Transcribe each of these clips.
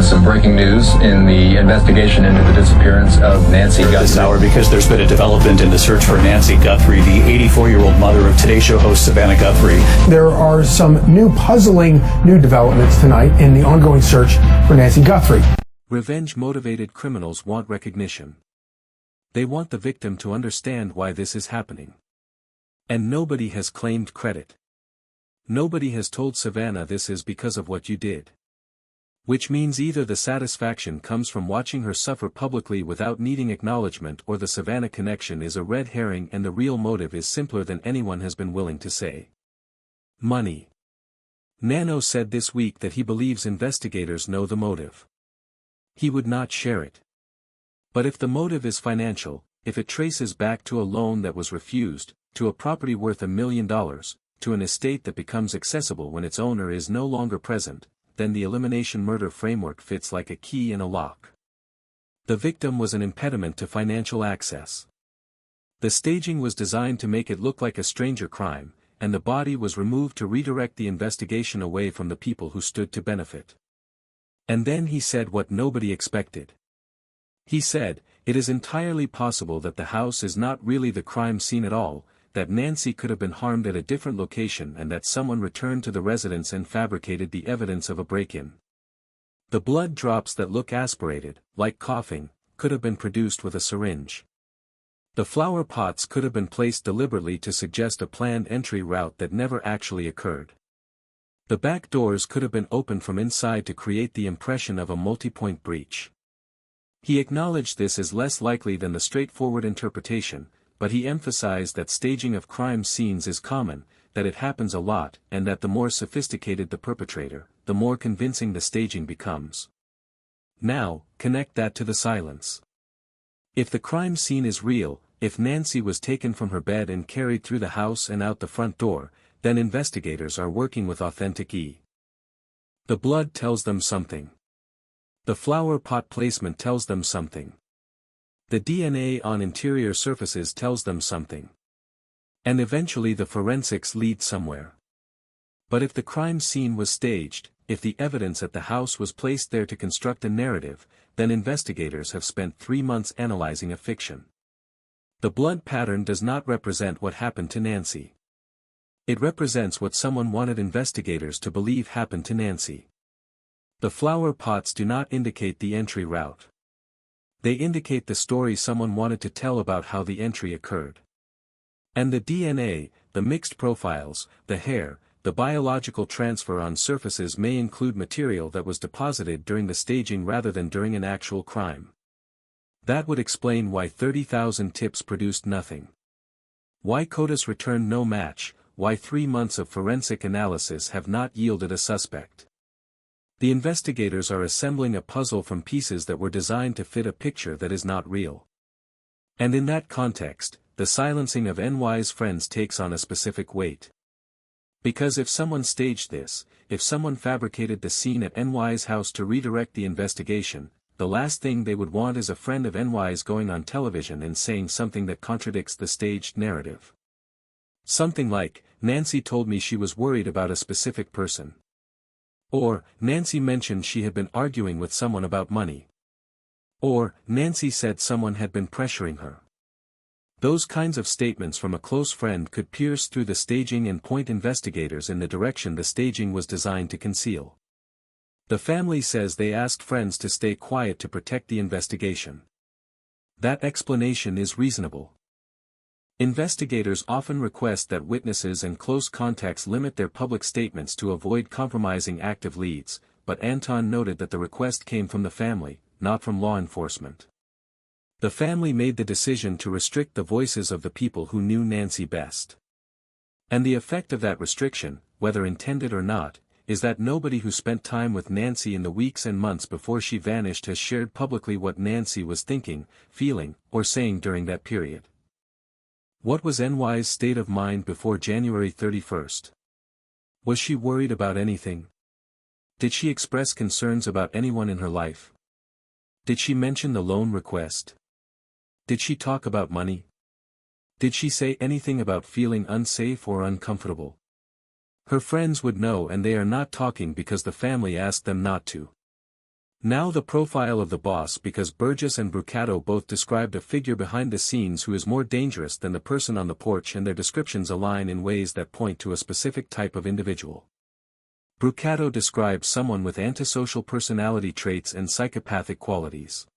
some breaking news in the investigation into the disappearance of Nancy Guthrie. This hour, because there's been a development in the search for Nancy Guthrie, the 84-year-old mother of Today Show host Savannah Guthrie. There are some puzzling new developments tonight in the ongoing search for Nancy Guthrie. Revenge-motivated criminals want recognition. They want the victim to understand why this is happening. And nobody has claimed credit. Nobody has told Savannah this is because of what you did. Which means either the satisfaction comes from watching her suffer publicly without needing acknowledgement, or the Savannah connection is a red herring and the real motive is simpler than anyone has been willing to say. Money. Nano said this week that he believes investigators know the motive. He would not share it. But if the motive is financial, if it traces back to a loan that was refused, to a property worth $1 million, to an estate that becomes accessible when its owner is no longer present, then the elimination murder framework fits like a key in a lock. The victim was an impediment to financial access. The staging was designed to make it look like a stranger crime, and the body was removed to redirect the investigation away from the people who stood to benefit. And then he said what nobody expected. He said, "It is entirely possible that the house is not really the crime scene at all, that Nancy could have been harmed at a different location and that someone returned to the residence and fabricated the evidence of a break-in. The blood drops that look aspirated, like coughing, could have been produced with a syringe. The flower pots could have been placed deliberately to suggest a planned entry route that never actually occurred. The back doors could have been opened from inside to create the impression of a multi-point breach." He acknowledged this is less likely than the straightforward interpretation, but he emphasized that staging of crime scenes is common, that it happens a lot, and that the more sophisticated the perpetrator, the more convincing the staging becomes. Now, connect that to the silence. If the crime scene is real, if Nancy was taken from her bed and carried through the house and out the front door, then investigators are working with authentic E. The blood tells them something. The flower pot placement tells them something. The DNA on interior surfaces tells them something. And eventually the forensics lead somewhere. But if the crime scene was staged, if the evidence at the house was placed there to construct a narrative, then investigators have spent 3 months analyzing a fiction. The blood pattern does not represent what happened to Nancy. It represents what someone wanted investigators to believe happened to Nancy. The flower pots do not indicate the entry route. They indicate the story someone wanted to tell about how the entry occurred. And the DNA, the mixed profiles, the hair, the biological transfer on surfaces may include material that was deposited during the staging rather than during an actual crime. That would explain why 30,000 tips produced nothing. Why CODIS returned no match, why 3 months of forensic analysis have not yielded a suspect. The investigators are assembling a puzzle from pieces that were designed to fit a picture that is not real. And in that context, the silencing of NY's friends takes on a specific weight. Because if someone staged this, if someone fabricated the scene at NY's house to redirect the investigation, the last thing they would want is a friend of NY's going on television and saying something that contradicts the staged narrative. Something like, "Nancy told me she was worried about a specific person." Or, "Nancy mentioned she had been arguing with someone about money." Or, "Nancy said someone had been pressuring her." Those kinds of statements from a close friend could pierce through the staging and point investigators in the direction the staging was designed to conceal. The family says they asked friends to stay quiet to protect the investigation. That explanation is reasonable. Investigators often request that witnesses and close contacts limit their public statements to avoid compromising active leads, but Anton noted that the request came from the family, not from law enforcement. The family made the decision to restrict the voices of the people who knew Nancy best. And the effect of that restriction, whether intended or not, is that nobody who spent time with Nancy in the weeks and months before she vanished has shared publicly what Nancy was thinking, feeling, or saying during that period. What was NY's state of mind before January 31st? Was she worried about anything? Did she express concerns about anyone in her life? Did she mention the loan request? Did she talk about money? Did she say anything about feeling unsafe or uncomfortable? Her friends would know, and they are not talking because the family asked them not to. Now the profile of the boss, because Burgess and Brucato both described a figure behind the scenes who is more dangerous than the person on the porch, and their descriptions align in ways that point to a specific type of individual. Brucato describes someone with antisocial personality traits and psychopathic qualities.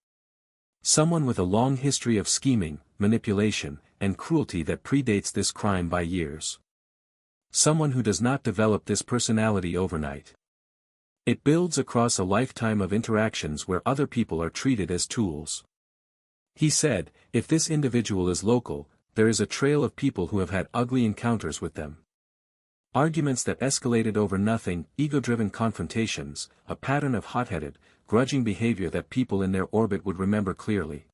Someone with a long history of scheming, manipulation, and cruelty that predates this crime by years. Someone who does not develop this personality overnight. It builds across a lifetime of interactions where other people are treated as tools. He said, if this individual is local, there is a trail of people who have had ugly encounters with them. Arguments that escalated over nothing, ego-driven confrontations, a pattern of hot-headed, grudging behavior that people in their orbit would remember clearly.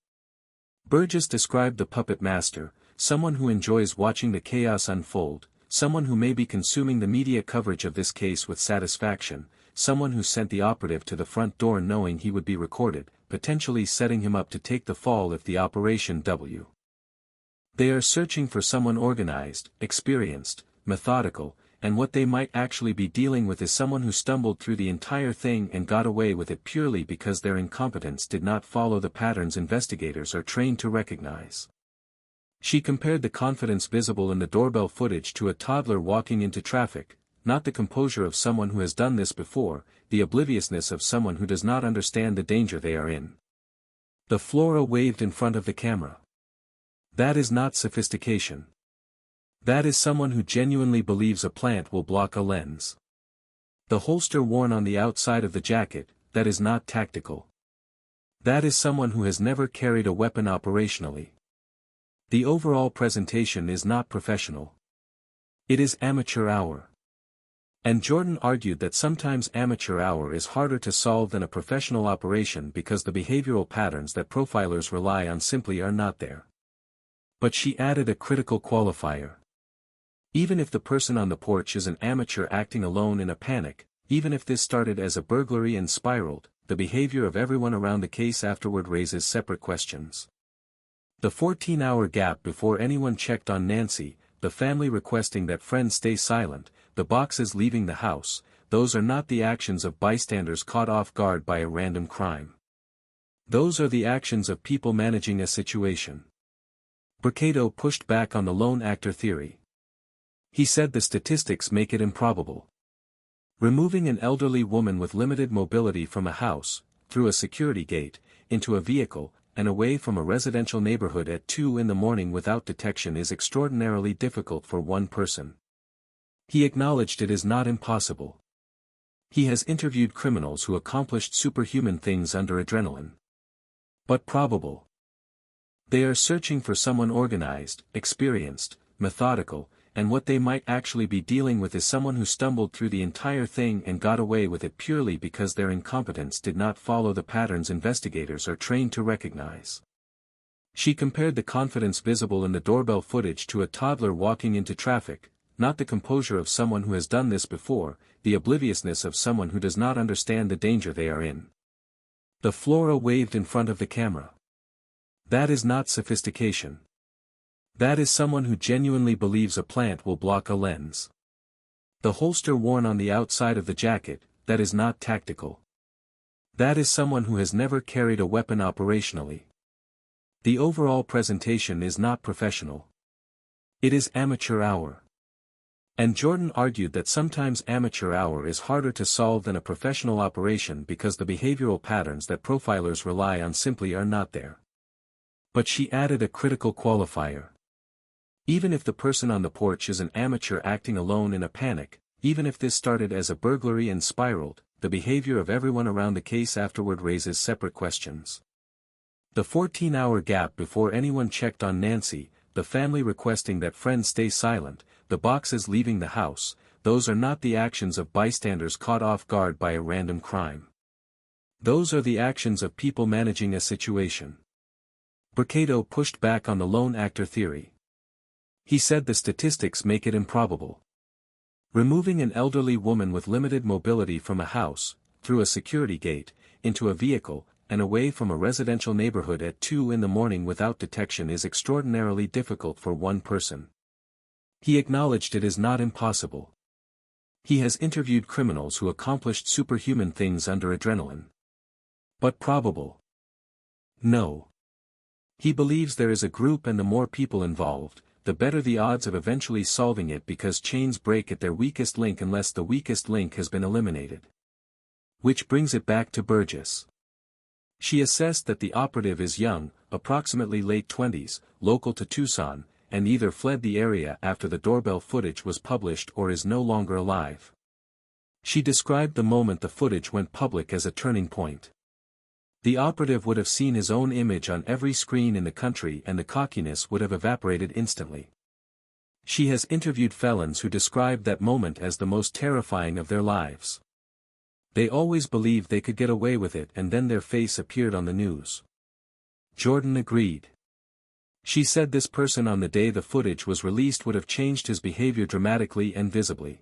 Burgess described the puppet master, someone who enjoys watching the chaos unfold, someone who may be consuming the media coverage of this case with satisfaction, someone who sent the operative to the front door knowing he would be recorded, potentially setting him up to take the fall if the Operation W. They are searching for someone organized, experienced, methodical, and what they might actually be dealing with is someone who stumbled through the entire thing and got away with it purely because their incompetence did not follow the patterns investigators are trained to recognize. She compared the confidence visible in the doorbell footage to a toddler walking into traffic, not the composure of someone who has done this before, the obliviousness of someone who does not understand the danger they are in. The Flora waved in front of the camera. That is not sophistication. That is someone who genuinely believes a plant will block a lens. The holster worn on the outside of the jacket, that is not tactical. That is someone who has never carried a weapon operationally. The overall presentation is not professional. It is amateur hour. And Jordan argued that sometimes amateur hour is harder to solve than a professional operation because the behavioral patterns that profilers rely on simply are not there. But she added a critical qualifier. Even if the person on the porch is an amateur acting alone in a panic, even if this started as a burglary and spiraled, the behavior of everyone around the case afterward raises separate questions. The 14-hour gap before anyone checked on Nancy, the family requesting that friends stay silent, the boxes leaving the house, those are not the actions of bystanders caught off guard by a random crime. Those are the actions of people managing a situation. Brucato pushed back on the lone actor theory. He said the statistics make it improbable. Removing an elderly woman with limited mobility from a house, through a security gate, into a vehicle, and away from a residential neighborhood at 2 a.m. without detection is extraordinarily difficult for one person. He acknowledged it is not impossible. He has interviewed criminals who accomplished superhuman things under adrenaline. But probable. They are searching for someone organized, experienced, methodical, and what they might actually be dealing with is someone who stumbled through the entire thing and got away with it purely because their incompetence did not follow the patterns investigators are trained to recognize. She compared the confidence visible in the doorbell footage to a toddler walking into traffic, not the composure of someone who has done this before, the obliviousness of someone who does not understand the danger they are in. The Flora waved in front of the camera. That is not sophistication. That is someone who genuinely believes a plant will block a lens. The holster worn on the outside of the jacket, that is not tactical. That is someone who has never carried a weapon operationally. The overall presentation is not professional. It is amateur hour. And Jordan argued that sometimes amateur hour is harder to solve than a professional operation because the behavioral patterns that profilers rely on simply are not there. But she added a critical qualifier. Even if the person on the porch is an amateur acting alone in a panic, even if this started as a burglary and spiraled, the behavior of everyone around the case afterward raises separate questions. The 14-hour gap before anyone checked on Nancy, the family requesting that friends stay silent, the boxes leaving the house, those are not the actions of bystanders caught off guard by a random crime. Those are the actions of people managing a situation. Brucato pushed back on the lone actor theory. He said the statistics make it improbable. Removing an elderly woman with limited mobility from a house, through a security gate, into a vehicle, and away from a residential neighborhood at 2 a.m. without detection is extraordinarily difficult for one person. He acknowledged it is not impossible. He has interviewed criminals who accomplished superhuman things under adrenaline. But probable? No. He believes there is a group, and the more people involved, the better the odds of eventually solving it, because chains break at their weakest link unless the weakest link has been eliminated. Which brings it back to Burgess. She assessed that the operative is young, approximately late 20s, local to Tucson, and either fled the area after the doorbell footage was published or is no longer alive. She described the moment the footage went public as a turning point. The operative would have seen his own image on every screen in the country, and the cockiness would have evaporated instantly. She has interviewed felons who described that moment as the most terrifying of their lives. They always believed they could get away with it, and then their face appeared on the news. Jordan agreed. She said this person on the day the footage was released would have changed his behavior dramatically and visibly.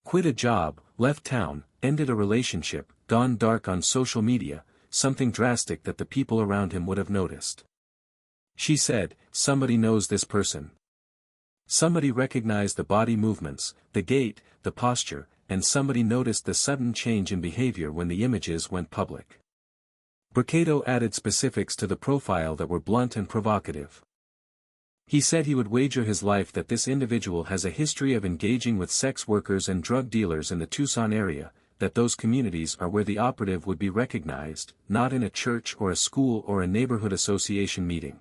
Quit a job, left town, ended a relationship, gone dark on social media, something drastic that the people around him would have noticed. She said, somebody knows this person. Somebody recognized the body movements, the gait, the posture, and somebody noticed the sudden change in behavior when the images went public. Burcato added specifics to the profile that were blunt and provocative. He said he would wager his life that this individual has a history of engaging with sex workers and drug dealers in the Tucson area, that those communities are where the operative would be recognized, not in a church or a school or a neighborhood association meeting.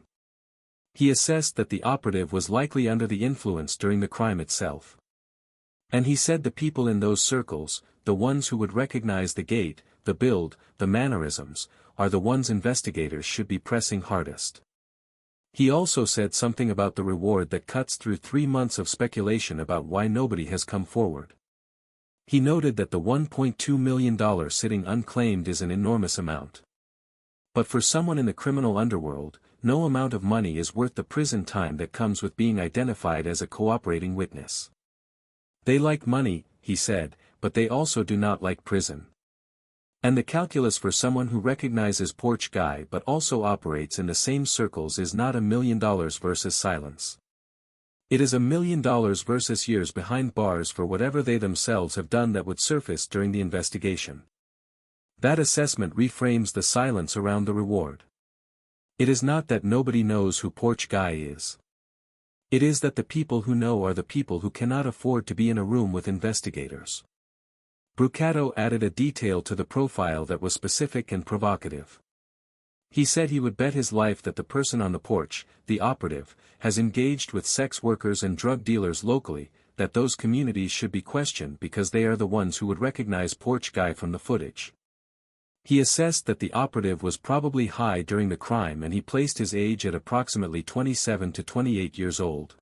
He assessed that the operative was likely under the influence during the crime itself. And he said the people in those circles, the ones who would recognize the gait, the build, the mannerisms, are the ones investigators should be pressing hardest. He also said something about the reward that cuts through 3 months of speculation about why nobody has come forward. He noted that the $1.2 million sitting unclaimed is an enormous amount. But for someone in the criminal underworld, no amount of money is worth the prison time that comes with being identified as a cooperating witness. They like money, he said, but they also do not like prison. And the calculus for someone who recognizes Porch Guy but also operates in the same circles is not $1 million versus silence. It is $1 million versus years behind bars for whatever they themselves have done that would surface during the investigation. That assessment reframes the silence around the reward. It is not that nobody knows who Porch Guy is. It is that the people who know are the people who cannot afford to be in a room with investigators. Burcato added a detail to the profile that was specific and provocative. He said he would bet his life that the person on the porch, the operative, has engaged with sex workers and drug dealers locally, that those communities should be questioned because they are the ones who would recognize Porch Guy from the footage. He assessed that the operative was probably high during the crime, and he placed his age at approximately 27 to 28 years old.